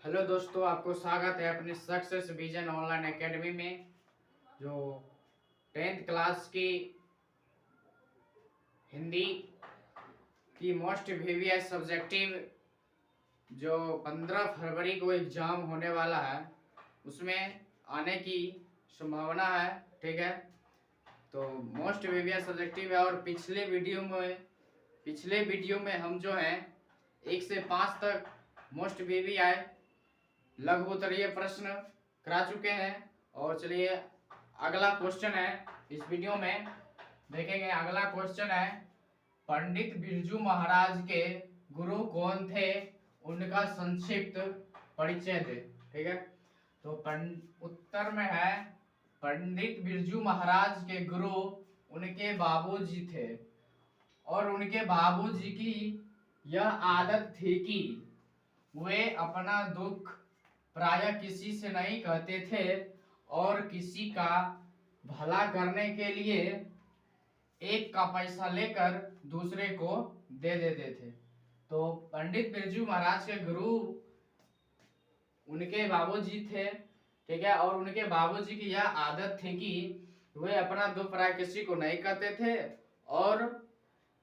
Hello दोस्तों, आपको स्वागत है अपने सक्सेस विजन ऑनलाइन एकेडमी में। जो 10th क्लास की हिंदी की मोस्ट प्रीवियस सब्जेक्टिव जो 15 फरवरी को एग्जाम होने वाला है उसमें आने की संभावना है। ठीक है, तो मोस्ट प्रीवियस सब्जेक्टिव है। और पिछले वीडियो में हम जो है 1 से 5 तक मोस्ट प्रीवियस लघु उत्तरीय प्रश्न करा चुके हैं। और चलिए अगला क्वेश्चन है इस वीडियो में देखेंगे। अगला क्वेश्चन है, पंडित बिरजू महाराज के गुरु कौन थे, उनका संक्षिप्त परिचय दे। ठीक है, तो उत्तर में है पंडित बिरजू महाराज के गुरु उनके बाबूजी थे और उनके बाबूजी की यह आदत थी कि वे अपना दुख प्रायः किसी से नहीं कहते थे और किसी का भला करने के लिए एक का पैसा लेकर दूसरे को दे देते थे। तो पंडित बिरजू महाराज के गुरु उनके बाबूजी थे। ठीक है, और उनके बाबूजी की यह आदत थी कि वे अपना दुख प्रायः किसी को नहीं कहते थे और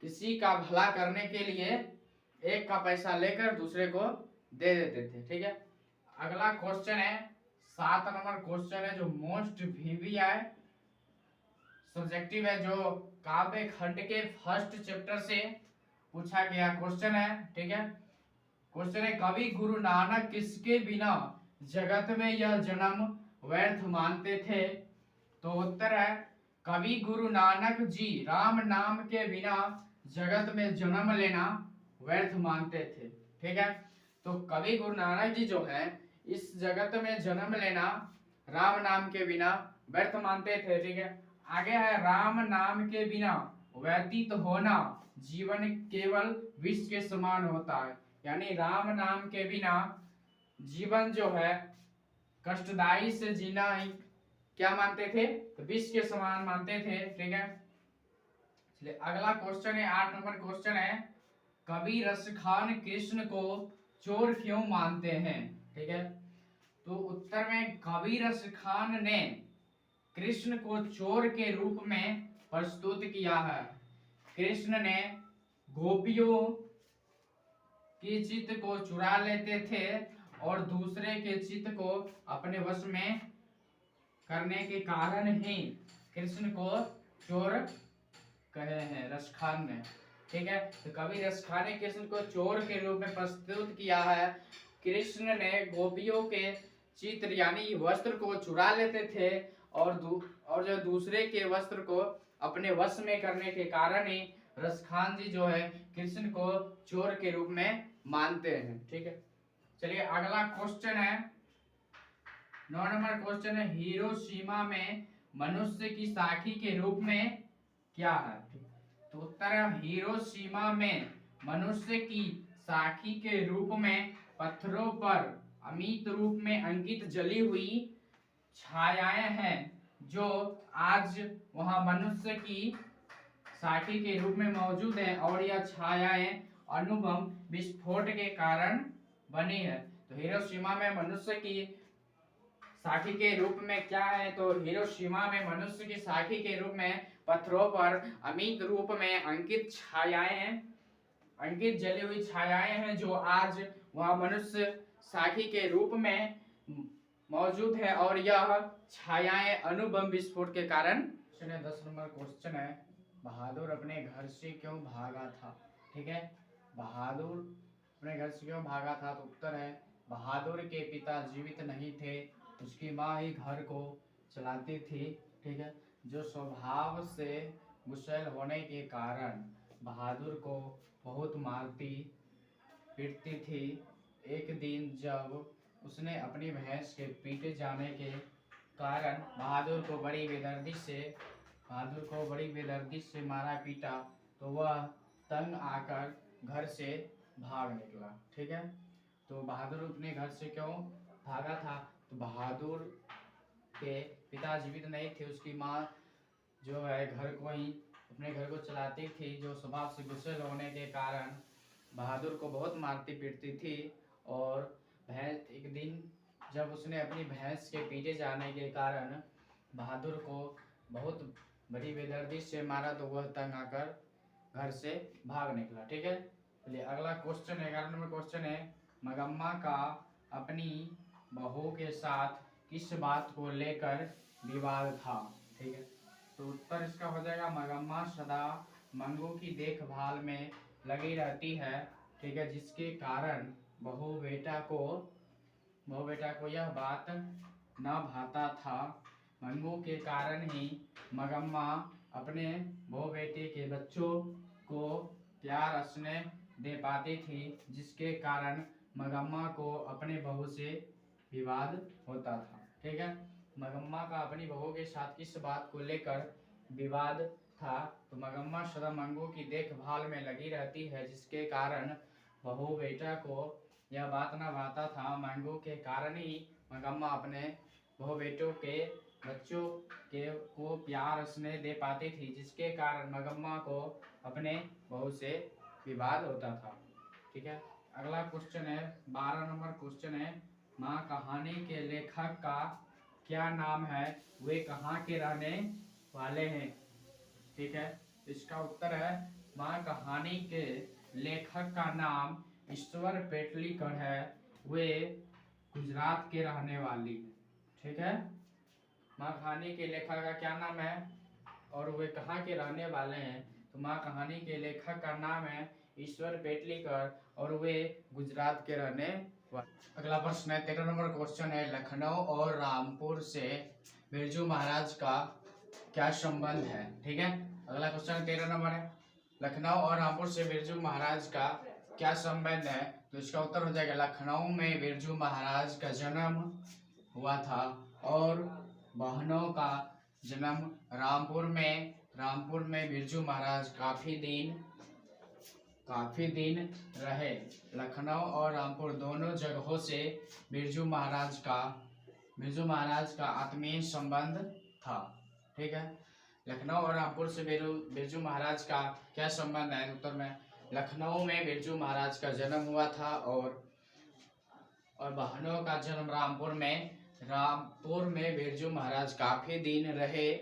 किसी का भला करने के लिए एक का पैसा लेकर दूसरे को दे देते थे। ठीक है, अगला क्वेश्चन है 7 नंबर क्वेश्चन है जो मोस्ट वीवीआई सब्जेक्टिव है, जो काव्य खंड के फर्स्ट चैप्टर से पूछा गया क्वेश्चन है। ठीक है, क्वेश्चन है, कवि गुरु नानक किसके बिना जगत में यह जन्म व्यर्थ मानते थे। तो उत्तर है कवि गुरु नानक जी राम नाम के बिना जगत में जन्म लेना व्यर्थ मानते थे। ठीक है, तो कवि गुरु नानक जी जो है इस जगत में जन्म लेना राम नाम के बिना व्यर्थ मानते थे। ठीक है, आगे है राम नाम के बिना व्यतीत होना जीवन केवल विष के समान होता है। यानी राम नाम के बिना जीवन जो है कष्टदायी से जीना ही क्या मानते थे, तो विष के समान मानते थे। ठीक है, चलिए अगला क्वेश्चन है 8 नंबर क्वेश्चन है, कवि रसखान कृष्ण को चोर क्यों मानते हैं। ठीक है, तो उत्तर में कवि रसखान ने कृष्ण को चोर के रूप में प्रस्तुत किया है। कृष्ण ने गोपियों की चित्त को चुरा लेते थे और दूसरे के चित्त को अपने वश में करने के कारण ही कृष्ण को चोर कहे हैं रसखान ने। ठीक है, तो कवि रसखान ने कृष्ण को चोर के रूप में प्रस्तुत किया है। कृष्ण ने गोपियों के चित्र यानी वस्त्र को चुरा लेते थे और जो दूसरे के वस्त्र को अपने वश में करने के कारण ही रसखान जी जो है कृष्ण को चोर के रूप में मानते हैं। ठीक है, चलिए अगला क्वेश्चन है 9 नंबर क्वेश्चन है, हिरोशिमा में मनुष्य की साखी के रूप में क्या है। तो उत्तर है हिरोशिमा में मनुष्य की साखी के रूप में पत्थरों पर अमित रूप में अंकित जली हुई छायाएं हैं जो आज वहां मनुष्य की साखी के रूप में मौजूद है और यह छायाएं अणुबम विस्फोट के कारण बनी है। तो हिरोशिमा में मनुष्य की साखी के रूप में क्या है, तो हिरोशिमा में मनुष्य की साखी के रूप में पत्थरों पर अमित रूप में अंकित जली हुई छायाएं हैं जो आज वह मनुष्य साखी के रूप में मौजूद है और यह छायाएं अणुबम विस्फोट के कारण। 10 नंबर क्वेश्चन है, बहादुर अपने घर से क्यों भागा था। ठीक है, बहादुर अपने घर से क्यों भागा था, तो उत्तर है बहादुर के पिता जीवित नहीं थे, उसकी माँ ही घर को चलाती थी। ठीक है, जो स्वभाव से गुस्सैल होने के कारण बहादुर को बहुत मारती पीटती थी। एक दिन जब उसने अपनी भैंस के पीटे जाने के कारण बहादुर को बड़ी बेदर्दी से मारा पीटा तो वह तंग आकर घर से भाग निकला। ठीक है, तो बहादुर अपने घर से क्यों भागा था, तो बहादुर के पिता जीवित नहीं थे, उसकी माँ जो है अपने घर को चलाती थी, जो स्वभाव से गुस्से होने के कारण बहादुर को बहुत मारती पीटती थी। और एक दिन जब उसने अपनी भैंस के पीटे जाने के कारण बहादुर को बहुत बड़ी बेदर्दी से मारा तो वह तंग आकर घर से भाग निकला। ठीक है, चलिए अगला क्वेश्चन 11 नंबर क्वेश्चन है, मगम्मा का अपनी बहू के साथ किस बात को लेकर विवाद था। ठीक है, तो उत्तर इसका हो जाएगा मगम्मा सदा मंगू की देखभाल में लगी रहती है। ठीक है, जिसके कारण बहू बेटा को यह बात न भाता था। मंगू के कारण ही मगम्मा अपने बहू बेटे के बच्चों को प्यार स्नेह दे पाती थी, जिसके कारण मगम्मा को अपने बहू से विवाद होता था। ठीक है, मगम्मा का अपनी बहू के साथ किस बात को लेकर विवाद था, तो मगम्मा सदा मंगू की देखभाल में लगी रहती है, जिसके कारण बहू बेटा को यह बात न भाता था। मंगू के कारण ही मगम्मा अपने बहू बेटों के बच्चों को प्यार स्नेह दे पाती थी, जिसके कारण मगम्मा को अपने बहू से विवाद होता था। ठीक है, अगला क्वेश्चन है 12 नंबर क्वेश्चन है, माँ कहानी के लेखक का क्या नाम है, वे कहाँ के रहने वाले हैं। ठीक है, इसका उत्तर है माँ कहानी के लेखक का नाम ईश्वर पेटलीकर है, वे गुजरात के रहने वाली। ठीक है, माँ कहानी के लेखक का क्या नाम है और वे कहाँ के रहने वाले हैं, तो माँ कहानी के लेखक का नाम है ईश्वर पेटलीकर और वे गुजरात के रहने वाले। अगला प्रश्न है 13 नंबर क्वेश्चन है, लखनऊ और रामपुर से बिरजू महाराज का क्या संबंध है। ठीक है, अगला क्वेश्चन 13 नंबर है, लखनऊ और रामपुर से बिरजू महाराज का क्या संबंध है, तो इसका उत्तर हो जाएगा लखनऊ में बिरजू महाराज का जन्म हुआ था और बहनों का जन्म रामपुर में बिरजू महाराज काफी दिन रहे। लखनऊ और रामपुर दोनों जगहों से बिरजू महाराज का आत्मीय संबंध था। ठीक है, लखनऊ और रामपुर से बिरजू महाराज का क्या संबंध है, उत्तर में लखनऊ में बिरजू महाराज का जन्म हुआ था और बहनों का जन्म रामपुर में बिरजू महाराज काफी दिन रहे।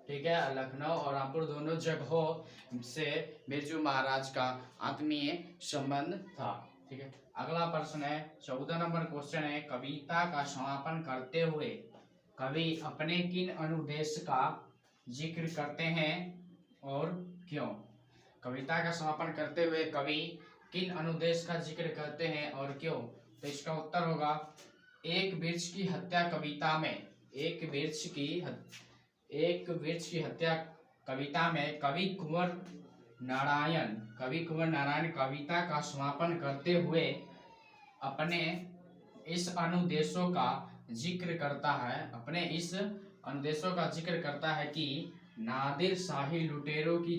ठीक है, लखनऊ और रामपुर दोनों जगहों से बिरजू महाराज का आत्मीय संबंध था। ठीक है, अगला प्रश्न है 14 नंबर क्वेश्चन है, कविता का समापन करते हुए कवि अपने किन अनुदेश का जिक्र करते हैं और क्यों। कविता का समापन करते हुए कवि किन अनुदेश का जिक्र करते हैं और क्यों, तो इसका उत्तर होगा एक वृक्ष की हत्या कविता में कवि कुंवर नारायण कविता का समापन करते हुए अपने इस अनुदेशों का जिक्र करता है कि नादिर शाही लुटेरों की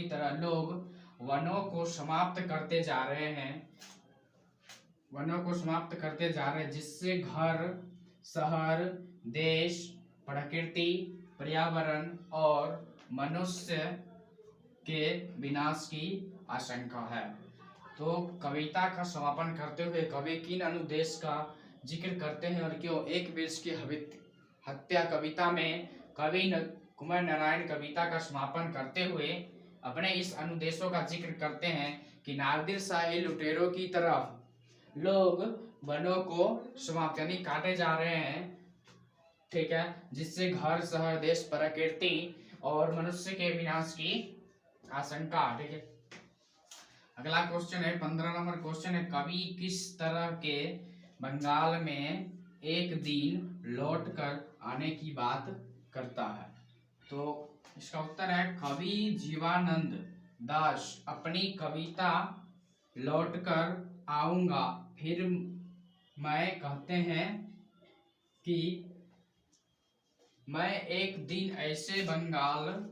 तरह लोग वनों को समाप्त करते जा रहे हैं, जिससे घर शहर देश प्रकृति पर्यावरण और मनुष्य के विनाश की आशंका है। तो कविता का समापन करते हुए कवि किन अनुदेश का जिक्र करते हैं और क्यों। एक वृक्ष की हत्या कविता में कवि कुंवर नारायण कविता का समापन करते हुए अपने इस अनुदेशों का जिक्र करते हैं कि नादिर शाही लुटेरों की तरह लोग वनों को समाप्त यानी काटे जा रहे हैं। ठीक है, जिससे घर शहर देश प्रकृति और मनुष्य के विनाश की आशंका। ठीक है, अगला क्वेश्चन है 15 नंबर क्वेश्चन है, कवि किस तरह के बंगाल में एक दिन लौटकर आने की बात करता है, तो इसका उत्तर है कवि जीवानंद दास अपनी कविता लौटकर आऊंगा फिर मैं कहते हैं कि मैं एक दिन ऐसे बंगाल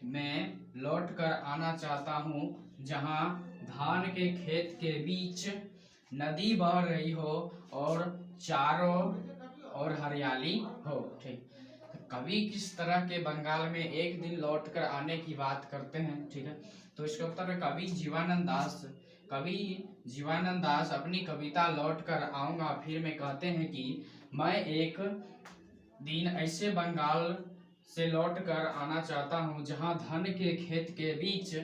में लौटकर आना चाहता हूँ जहाँ धान के खेत के बीच नदी बह रही हो और चारों ओर हरियाली हो। ठीक, कवि किस तरह के बंगाल में एक दिन लौटकर आने की बात करते हैं। ठीक है, तो इसका उत्तर है कवि जीवानंद दास कवि जीवानंद दास अपनी कविता लौट कर आऊंगा फिर में कहते हैं कि मैं एक दिन ऐसे बंगाल से लौट कर आना चाहता हूँ जहाँ धन के खेत के बीच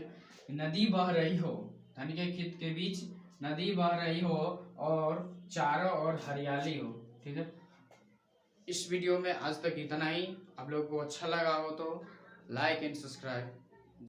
नदी बह रही हो, धन के खेत के बीच नदी बह रही हो और चारों ओर हरियाली हो। ठीक है, इस वीडियो में आज तक इतना ही। आप लोगों को अच्छा लगा हो तो लाइक एंड सब्सक्राइब।